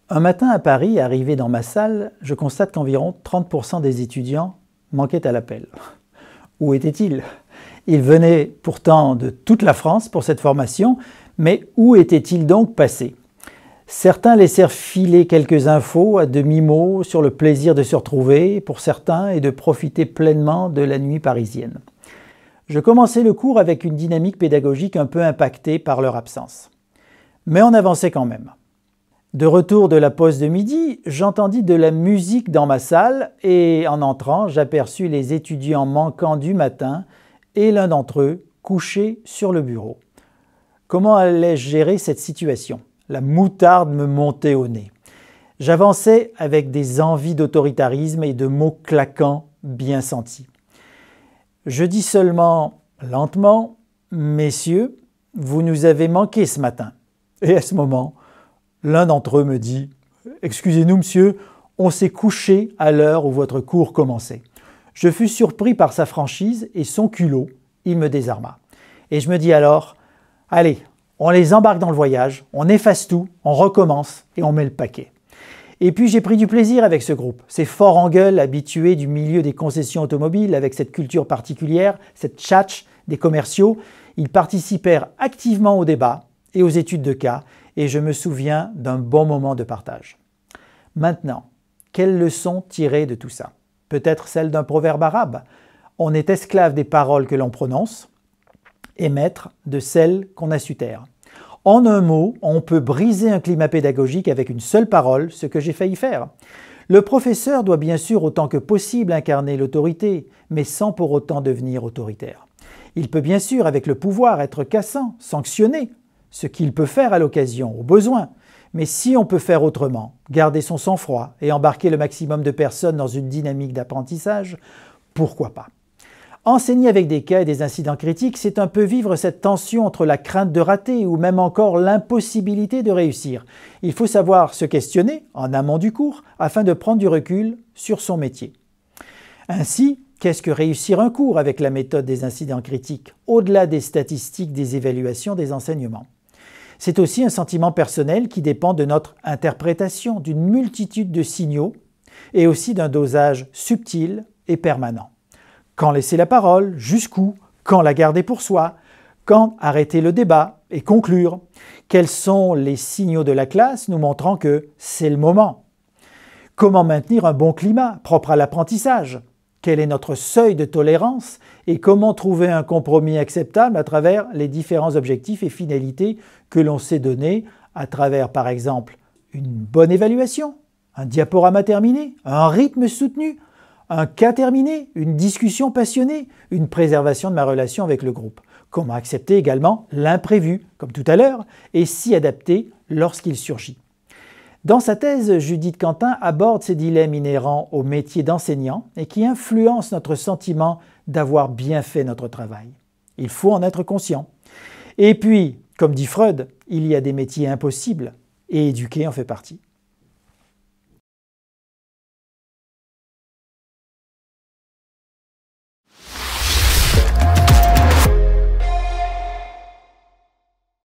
Un matin à Paris, arrivé dans ma salle, je constate qu'environ 30% des étudiants manquaient à l'appel. Où étaient-ils? Ils venaient pourtant de toute la France pour cette formation, mais où étaient-ils donc passés? Certains laissèrent filer quelques infos à demi-mot sur le plaisir de se retrouver pour certains et de profiter pleinement de la nuit parisienne. Je commençais le cours avec une dynamique pédagogique un peu impactée par leur absence. Mais on avançait quand même. De retour de la pause de midi, j'entendis de la musique dans ma salle et en entrant, j'aperçus les étudiants manquants du matin et l'un d'entre eux couché sur le bureau. Comment allais-je gérer cette situation? La moutarde me montait au nez. J'avançais avec des envies d'autoritarisme et de mots claquants bien sentis. Je dis seulement, lentement, « Messieurs, vous nous avez manqué ce matin. » Et à ce moment, l'un d'entre eux me dit « Excusez-nous, monsieur, on s'est couché à l'heure où votre cours commençait. » Je fus surpris par sa franchise et son culot, il me désarma. Et je me dis alors « Allez, on les embarque dans le voyage, on efface tout, on recommence et on met le paquet. » Et puis j'ai pris du plaisir avec ce groupe, ces forts en gueule habitués du milieu des concessions automobiles avec cette culture particulière, cette tchatche des commerciaux. Ils participèrent activement au débat et aux études de cas et je me souviens d'un bon moment de partage. Maintenant, quelle leçon tirer de tout ça? Peut-être celle d'un proverbe arabe. On est esclave des paroles que l'on prononce et maître de celles qu'on a su taire. En un mot, on peut briser un climat pédagogique avec une seule parole, ce que j'ai failli faire. Le professeur doit bien sûr autant que possible incarner l'autorité, mais sans pour autant devenir autoritaire. Il peut bien sûr, avec le pouvoir, être cassant, sanctionner, ce qu'il peut faire à l'occasion, au besoin. Mais si on peut faire autrement, garder son sang-froid et embarquer le maximum de personnes dans une dynamique d'apprentissage, pourquoi pas? Enseigner avec des cas et des incidents critiques, c'est un peu vivre cette tension entre la crainte de rater ou même encore l'impossibilité de réussir. Il faut savoir se questionner en amont du cours afin de prendre du recul sur son métier. Ainsi, qu'est-ce que réussir un cours avec la méthode des incidents critiques, au-delà des statistiques des évaluations des enseignements? C'est aussi un sentiment personnel qui dépend de notre interprétation d'une multitude de signaux et aussi d'un dosage subtil et permanent. Quand laisser la parole? Jusqu'où? Quand la garder pour soi? Quand arrêter le débat et conclure? Quels sont les signaux de la classe nous montrant que c'est le moment? Comment maintenir un bon climat propre à l'apprentissage? Quel est notre seuil de tolérance? Et comment trouver un compromis acceptable à travers les différents objectifs et finalités que l'on s'est donnés à travers, par exemple, une bonne évaluation, un diaporama terminé, un rythme soutenu, un cas terminé, une discussion passionnée, une préservation de ma relation avec le groupe. Comment accepter également l'imprévu, comme tout à l'heure, et s'y adapter lorsqu'il surgit. Dans sa thèse, Judith Quentin aborde ces dilemmes inhérents au métier d'enseignant et qui influencent notre sentiment d'avoir bien fait notre travail. Il faut en être conscient. Et puis, comme dit Freud, il y a des métiers impossibles et éduquer en fait partie.